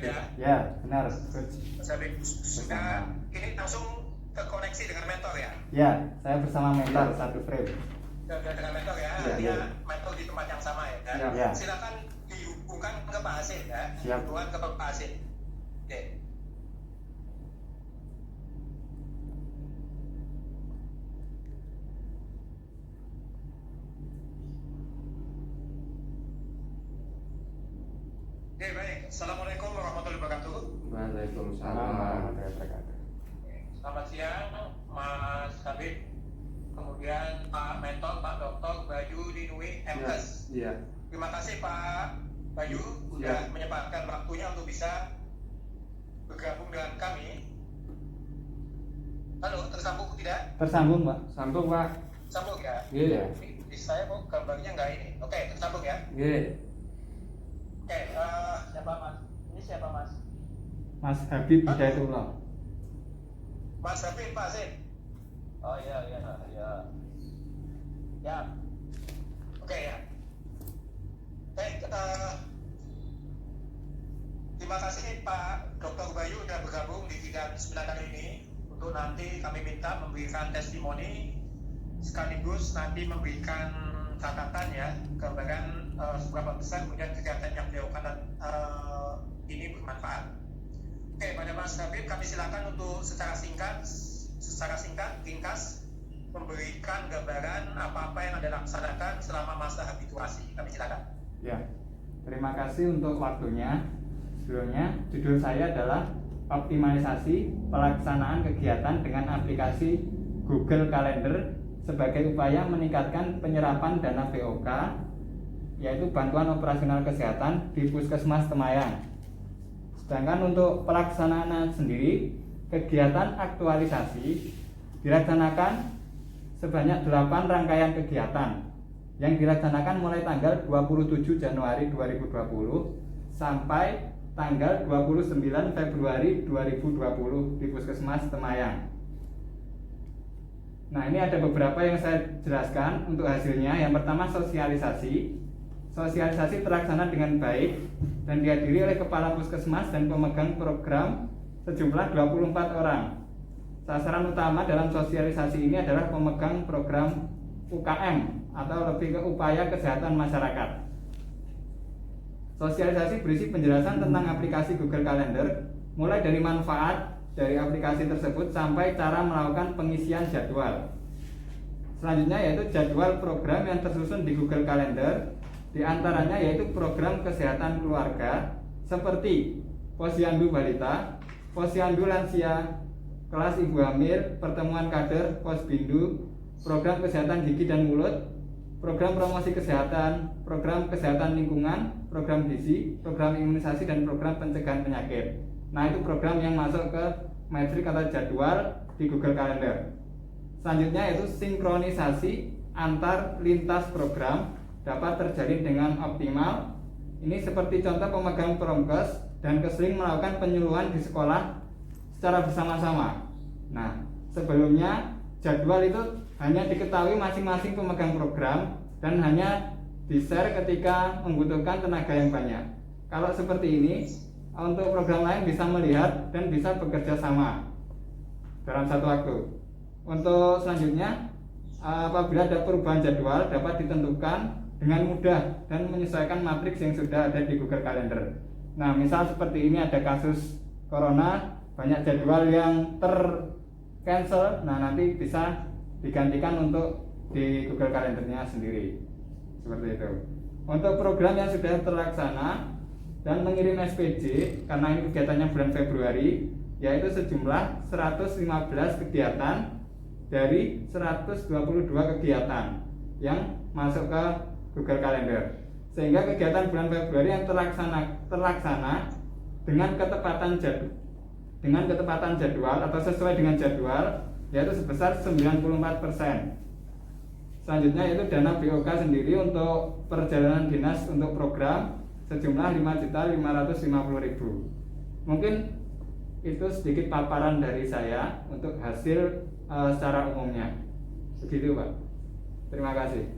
ya? Ya, benar. Mas Habib sudah ini langsung terkoneksi dengan mentor ya? Ya, saya bersama mentor satu frame. Sudah dengan mentor ya? Ya, Artinya ya. mentor di tempat yang sama ya? Ya. Silakan dihubungkan ke Pak Hasim ya? Siap. Dihubungkan ke Pak Hasim. Oke. Oke, baik. Assalamualaikum warahmatullahi wabarakatuh. Waalaikumsalam. warahmatullahi wabarakatuh. Selamat siang, Mas Habib. Kemudian Pak Mentor, Pak Dr. Bayu Dinui, MKes. Iya. Terima kasih Pak Bayu sudah menyempatkan waktunya untuk bisa bergabung dengan kami. Halo, tersambung tidak? Tersambung, Pak. Sambung, Pak. Sambung ya? Iya. Di saya kok gambarnya nggak ini. Oke, tersambung ya? Iya. Oke, siapa Mas? Ini siapa Mas? Mas Habib Hidayatullah. Mas Habib, Pak Hasim. Oh iya. Ya. Oke ya. Baik, terima kasih Pak Dr. Bayu sudah bergabung di sidang 9 kali ini. Untuk nanti kami minta memberikan testimoni sekaligus nanti memberikan catatan ya, gambaran seberapa besar kemudian kegiatan yang dilakukan ini bermanfaat. Oke, pada Mas Habib kami silakan untuk secara singkat, ringkas memberikan gambaran apa-apa yang Anda laksanakan selama masa habituasi. Kami silakan. Ya, terima kasih untuk waktunya. Sebelumnya, judul saya adalah optimalisasi pelaksanaan kegiatan dengan aplikasi Google Calendar sebagai upaya meningkatkan penyerapan dana BOK, yaitu bantuan operasional kesehatan di Puskesmas Temayang. Sedangkan untuk pelaksanaan sendiri, kegiatan aktualisasi dilaksanakan sebanyak 8 rangkaian kegiatan yang dilaksanakan mulai tanggal 27 Januari 2020 sampai tanggal 29 Februari 2020 di Puskesmas Temayang. Nah, ini ada beberapa yang saya jelaskan untuk hasilnya. Yang pertama, sosialisasi. Sosialisasi terlaksana dengan baik dan dihadiri oleh Kepala Puskesmas dan pemegang program sejumlah 24 orang. Sasaran utama dalam sosialisasi ini adalah pemegang program UKM atau lebih ke upaya kesehatan masyarakat. Sosialisasi berisi penjelasan tentang aplikasi Google Calendar, mulai dari manfaat dari aplikasi tersebut sampai cara melakukan pengisian jadwal. Selanjutnya yaitu jadwal program yang tersusun di Google Calendar, di antaranya yaitu program kesehatan keluarga seperti posyandu balita, posyandu lansia, kelas ibu hamil, pertemuan kader, posbindu, program kesehatan gigi dan mulut, program promosi kesehatan, program kesehatan lingkungan, program gizi, program imunisasi, dan program pencegahan penyakit. Nah, itu program yang masuk ke metrik atau jadwal di Google Calendar. Selanjutnya yaitu sinkronisasi antar lintas program dapat terjalin dengan optimal. Ini seperti contoh pemegang promkes dan kesling melakukan penyuluhan di sekolah secara bersama-sama. Nah, sebelumnya jadwal itu hanya diketahui masing-masing pemegang program dan hanya di-share ketika membutuhkan tenaga yang banyak. Kalau seperti ini, untuk program lain bisa melihat dan bisa bekerja sama dalam satu waktu. Untuk selanjutnya, apabila ada perubahan jadwal dapat ditentukan dengan mudah dan menyesuaikan matriks yang sudah ada di Google Calendar. Nah, misal seperti ini ada kasus corona, banyak jadwal yang cancel, nah nanti bisa digantikan untuk di Google Calendar-nya sendiri. Seperti itu. Untuk program yang sudah terlaksana dan mengirim SPJ, karena ini kegiatannya bulan Februari, yaitu sejumlah 115 kegiatan dari 122 kegiatan yang masuk ke Google Calendar. Sehingga kegiatan bulan Februari yang terlaksana dengan ketepatan jadwal atau sesuai dengan jadwal yaitu sebesar 94%. Selanjutnya yaitu dana BOK sendiri untuk perjalanan dinas untuk program sejumlah 5.550.000. Mungkin itu sedikit paparan dari saya untuk hasil secara umumnya. Begitu, Pak. Terima kasih.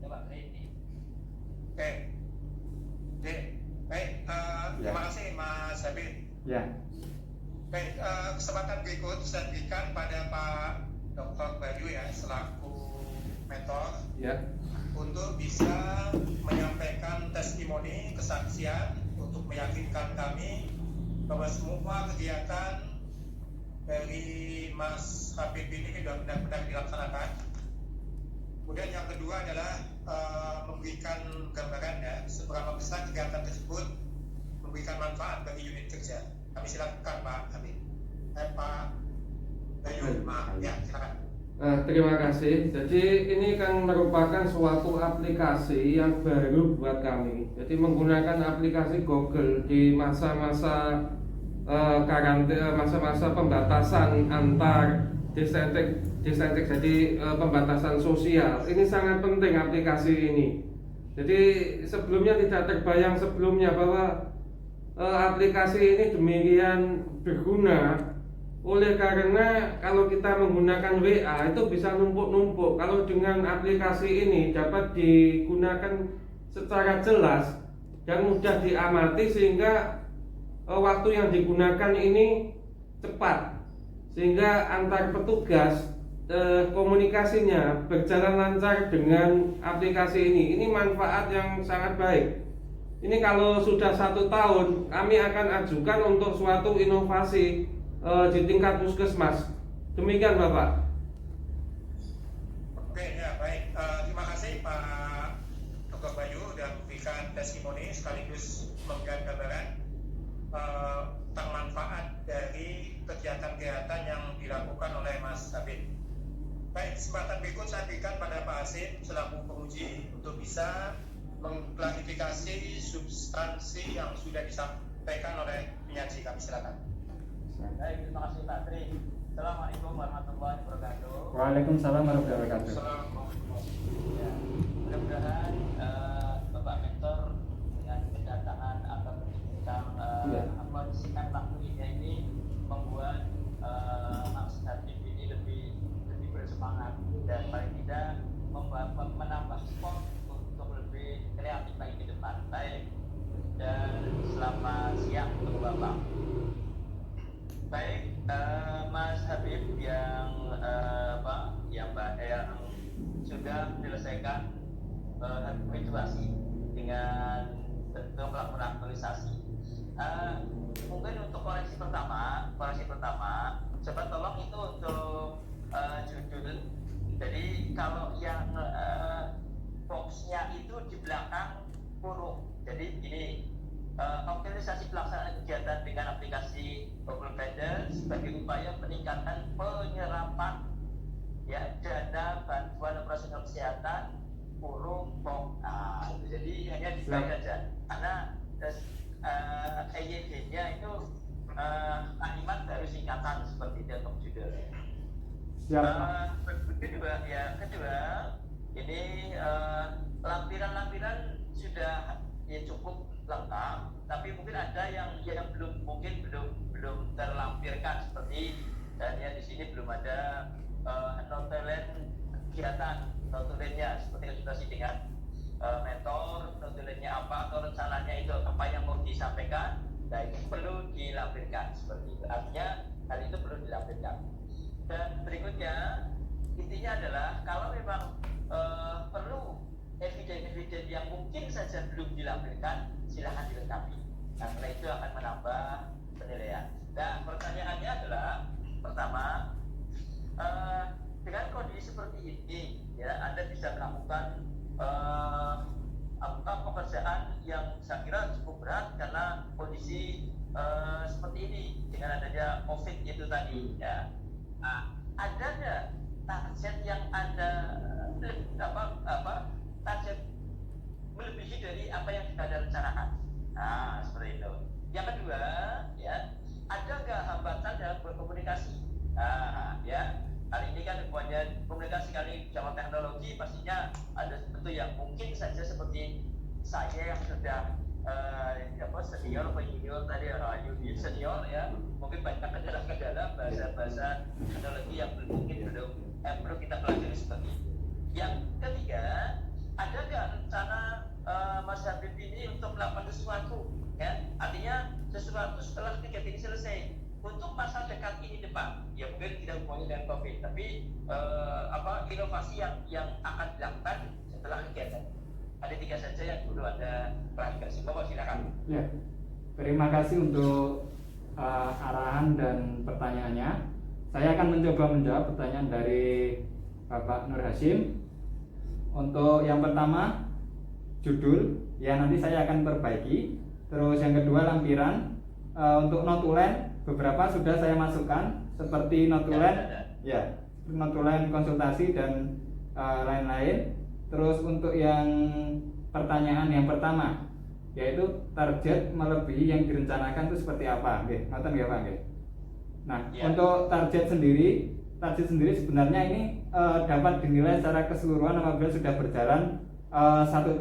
Ya, Pak. Baik, kesempatan berikut saya berikan pada Pak Dr. Bayu ya selaku mentor Ya. untuk bisa menyampaikan testimoni kesaksian untuk meyakinkan kami bahwa semua kegiatan dari Mas Habib ini sudah benar-benar dilaksanakan. Kemudian yang kedua adalah memberikan gambaran ya seberapa besar kegiatan tersebut memberikan manfaat bagi unit kerja. Kami silakan Pak Habib. Pak Bayu, maaf ya silakan. Terima kasih. Jadi ini kan merupakan suatu aplikasi yang baru buat kami. Jadi menggunakan aplikasi Google di masa-masa karantina, masa-masa pembatasan antar distancing, jadi pembatasan sosial. Ini sangat penting aplikasi ini. Jadi sebelumnya tidak terbayang sebelumnya bahwa aplikasi ini demikian berguna. Oleh karena kalau kita menggunakan WA itu bisa numpuk-numpuk. Kalau dengan aplikasi ini dapat digunakan secara jelas dan mudah diamati sehingga waktu yang digunakan ini cepat, sehingga antar petugas komunikasinya berjalan lancar dengan aplikasi ini. Ini manfaat yang sangat baik. Ini kalau sudah 1 tahun kami akan ajukan untuk suatu inovasi di tingkat puskesmas. Demikian Bapak. Oke ya baik, terima kasih Pak Dr. Bayu sudah memberikan testimoni sekaligus memberikan gambaran tentang manfaat dari kegiatan-kegiatan yang dilakukan oleh Mas Habib. Baik, kesempatan berikut saya berikan pada Pak Hasim selaku penguji untuk bisa mengklarifikasi substansi yang sudah disampaikan oleh penyaji. Kami silakan. Baik, terima kasih Pak Tri. Assalamualaikum warahmatullahi wabarakatuh. Waalaikumsalam warahmatullahi wabarakatuh. Ya, mudah-mudahan Bapak Mentor dengan kedatangan atau tentang sikap waktunya ini membuat Mas Habib ini lebih bersemangat dan paling tidak menambah sport untuk lebih kreatif lagi ke depan. Baik, dan selamat siang untuk Bapak. Baik, Mas Habib yang yang sudah menyelesaikan habituasi dengan bentuk laporan aktualisasi. Mungkin untuk koreksi pertama, coba tolong itu untuk judul. Jadi kalau yang boxnya itu di belakang kurung. Jadi ini optimalisasi pelaksanaan kegiatan dengan aplikasi Google Calendar sebagai upaya peningkatan penyerapan ya dana bantuan operasional kesehatan kurung box. Jadi hanya dibaca saja karena EYD-nya itu kalimat baru singkatan seperti itu untuk judul. Kedua ini lampiran-lampiran sudah ya cukup lengkap, tapi mungkin ada yang belum terlampirkan seperti dan ya di sini belum ada notulen kegiatan notulennya seperti konsultasi dengan mentor, notulennya apa atau rencananya itu apa yang mau disampaikan, nah itu perlu dilampirkan seperti itu. Artinya hal itu perlu dilampirkan. Dan berikutnya intinya adalah kalau memang perlu eviden-eviden yang mungkin saja belum dilampirkan, silahkan dilengkapi. Nah, karena itu akan menambah penilaian. Nah, pertanyaannya adalah pertama, dengan kondisi seperti ini, ya Anda bisa melakukan pekerjaan yang saya kira cukup berat karena kondisi seperti ini dengan adanya COVID itu tadi. Ya. Nah, ada nggak target yang Anda target melebihi dari apa yang sudah Anda rencanakan? Nah, seperti itu. Yang kedua, ya, ada nggak hambatan dalam berkomunikasi? Nah, ya, kali ini kan banyak komunikasi kali zaman teknologi pastinya ada sesuatu yang mungkin saja seperti saya yang sudah senior atau junior tadi senior ya, mungkin banyak kendala-kendala bahasa-bahasa teknologi yang perlu kita pelajari seperti itu. Yang ketiga, ada nggak rencana Mas Habib ini untuk melakukan sesuatu, ya? Artinya sesuatu setelah kegiatan ini selesai untuk Pak. Ya mungkin tidak hubungannya dengan COVID, tapi inovasi yang akan dilakukan setelah kegiatan. Ada 3 saja yang perlu ada klarifikasi. Bapak silakan. Ya, terima kasih untuk arahan dan pertanyaannya. Saya akan mencoba menjawab pertanyaan dari Bapak Nur Hasyim. Untuk yang pertama, judul, ya nanti saya akan perbaiki. Terus yang kedua, lampiran. Untuk notulen, beberapa sudah saya masukkan, seperti notulen, ya, notulen konsultasi dan lain-lain. Terus untuk yang pertanyaan yang pertama, yaitu target melebihi yang direncanakan itu seperti apa? Oke, ngoten nggih Pak nggih. Nah, Ya. untuk target sendiri sebenarnya ini dapat dinilai secara keseluruhan apabila sudah berjalan 1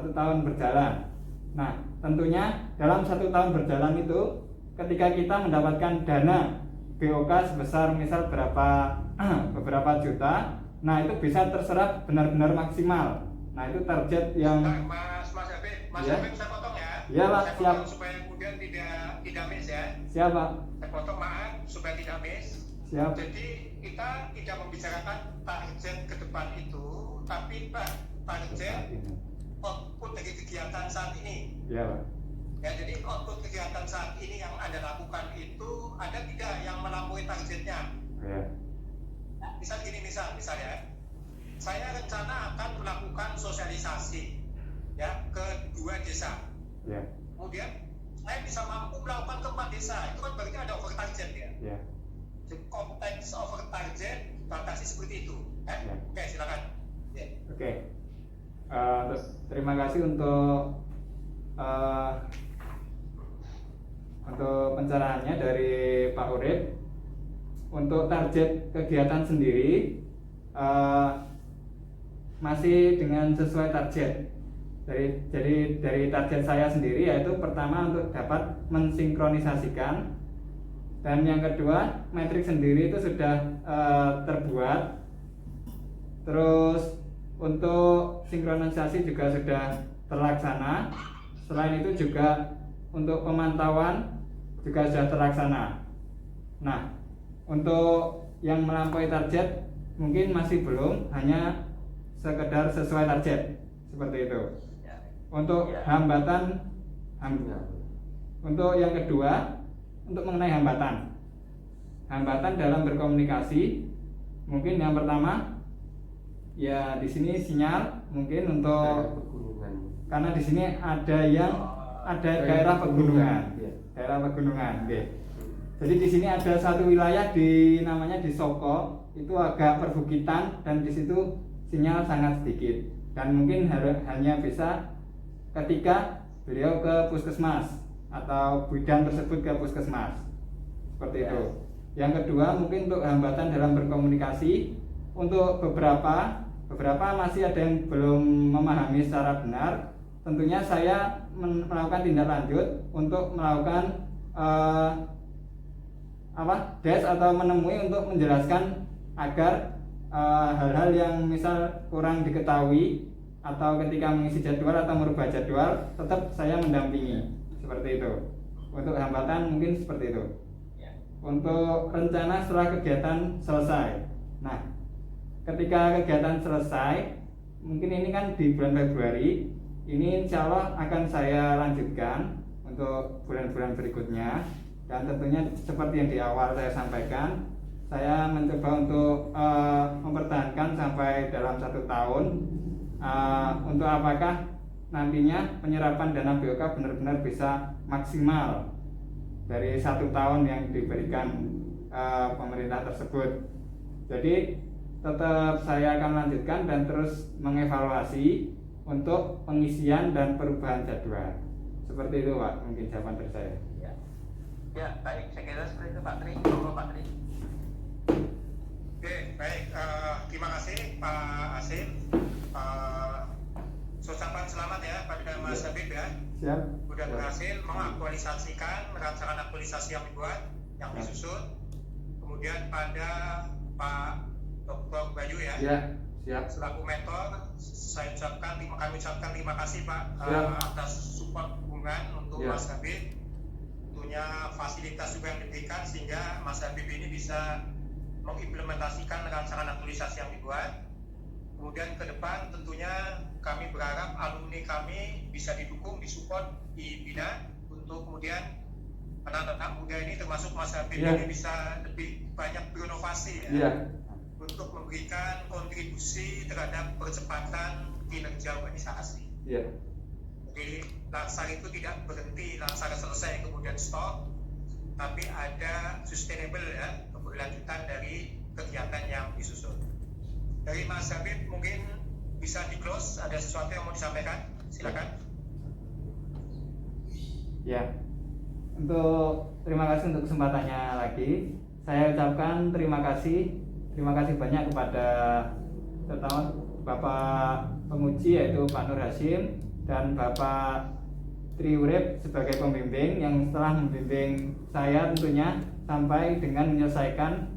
tahun berjalan. Nah, tentunya dalam 1 tahun berjalan itu, ketika kita mendapatkan dana BOK sebesar misal beberapa juta, nah itu bisa terserap benar-benar maksimal. Nah, itu target yang Mas Ya. Habib saya potong ya. Ya, Pak, Saya siap. potong supaya kemudian tidak miss ya. siapa? Saya potong maaf supaya tidak miss. Siap. Jadi kita tidak membicarakan target ke depan itu, tapi target output dari kegiatan saat ini. Ya, Pak. Ya, jadi output kegiatan saat ini yang Anda lakukan itu ada tidak yang melampaui targetnya? Ya. Misalnya, saya rencana akan melakukan sosialisasi ya ke 2 desa. Ya. Kemudian saya bisa mampu melakukan ke 4 desa. Itu kan berarti ada over target ya. Ya. Jadi konteks over target batasi seperti itu. Ya. Oke, silakan. Ya. Oke. Terus terima kasih untuk pencerahannya dari Pak Urip. Untuk target kegiatan sendiri masih dengan sesuai target. Jadi dari target saya sendiri yaitu pertama untuk dapat mensinkronisasikan, dan yang kedua metrik sendiri itu sudah terbuat. Terus untuk sinkronisasi juga sudah terlaksana. Selain itu juga untuk pemantauan juga sudah terlaksana. Nah, untuk yang melampaui target mungkin masih belum, hanya sekedar sesuai target seperti itu. Untuk hambatan, untuk yang kedua, untuk mengenai hambatan dalam berkomunikasi, mungkin yang pertama ya di sini sinyal, mungkin untuk karena di sini ada daerah pegunungan, oke. Jadi di sini ada satu wilayah namanya di Soko, itu agak perbukitan dan di situ sinyal sangat sedikit, dan mungkin hanya bisa ketika beliau ke puskesmas atau bidan tersebut ke puskesmas, seperti itu. Yang kedua, mungkin untuk hambatan dalam berkomunikasi, untuk beberapa masih ada yang belum memahami secara benar. Tentunya saya melakukan tindak lanjut untuk melakukan des atau menemui untuk menjelaskan agar hal-hal yang misal kurang diketahui atau ketika mengisi jadwal atau merubah jadwal, tetap saya mendampingi, seperti itu. Untuk hambatan mungkin seperti itu. Untuk rencana setelah kegiatan selesai, nah ketika kegiatan selesai, mungkin ini kan di bulan Februari ini, insya Allah akan saya lanjutkan untuk bulan-bulan berikutnya. Dan tentunya seperti yang di awal saya sampaikan, saya mencoba untuk mempertahankan sampai dalam 1 tahun. Untuk apakah nantinya penyerapan dana BOK benar-benar bisa maksimal dari 1 tahun yang diberikan pemerintah tersebut. Jadi tetap saya akan lanjutkan dan terus mengevaluasi untuk pengisian dan perubahan jadwal. Seperti itu Pak, mungkin jawaban dari saya. Ya, baik, saya kira seperti itu Pak Tri. Pak Tri. Oke, baik. Terima kasih Pak Hasyim. Ucapan selamat ya pada Mas Habib ya. Siap. Sudah berhasil mengaktualisasikan rancangan aktualisasi yang dibuat, yang disusun. Kemudian pada Pak Dr. Bayu ya. Ya, siap. Selaku mentor, kami ucapkan terima kasih Pak Siap. atas support dukungan untuk Ya. Mas Habib, tentunya fasilitas juga yang diberikan sehingga Mas Habib ini bisa mengimplementasikan rancangan aktualisasi yang dibuat. Kemudian ke depan tentunya kami berharap alumni kami bisa didukung, disupport, dibina untuk kemudian anak-anak muda ini termasuk Mas Habib ini bisa lebih banyak berinovasi ya, untuk memberikan kontribusi terhadap percepatan kinerja organisasi. Jadi Lansar itu tidak berhenti, Lansar selesai kemudian stop, tapi ada sustainable ya, keberlanjutan dari kegiatan yang disusun. Dari Mas Habib mungkin bisa di close, ada sesuatu yang mau disampaikan, silakan. Ya, terima kasih untuk kesempatannya lagi. Saya ucapkan terima kasih banyak kepada terutama Bapak penguji yaitu Pak Nur Hasyim dan Bapak Triurip sebagai pembimbing yang telah membimbing saya tentunya sampai dengan menyelesaikan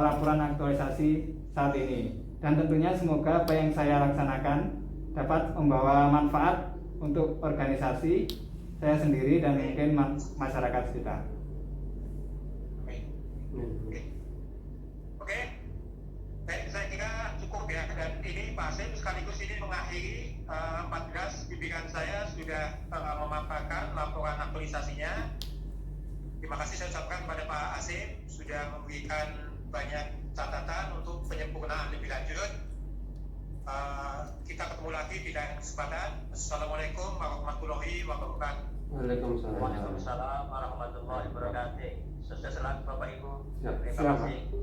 laporan aktualisasi saat ini. Dan tentunya semoga apa yang saya laksanakan dapat membawa manfaat untuk organisasi saya sendiri dan mungkin masyarakat sekitar. Oke. Baik, saya kira cukup ya, dan ini Pak Hasyim sekaligus ini mengakhiri 14 bimbingan saya sudah memaparkan laporan aktualisasinya. Terima kasih saya ucapkan kepada Pak Hasyim sudah memberikan banyak catatan untuk penyempurnaan lebih lanjut. Kita ketemu lagi di lain kesempatan. Assalamualaikum warahmatullahi wabarakatuh. Waalaikumsalam. Waalaikumsalam warahmatullahi wabarakatuh. Sukses selalu Bapak Ibu. Terima Silakan. kasih.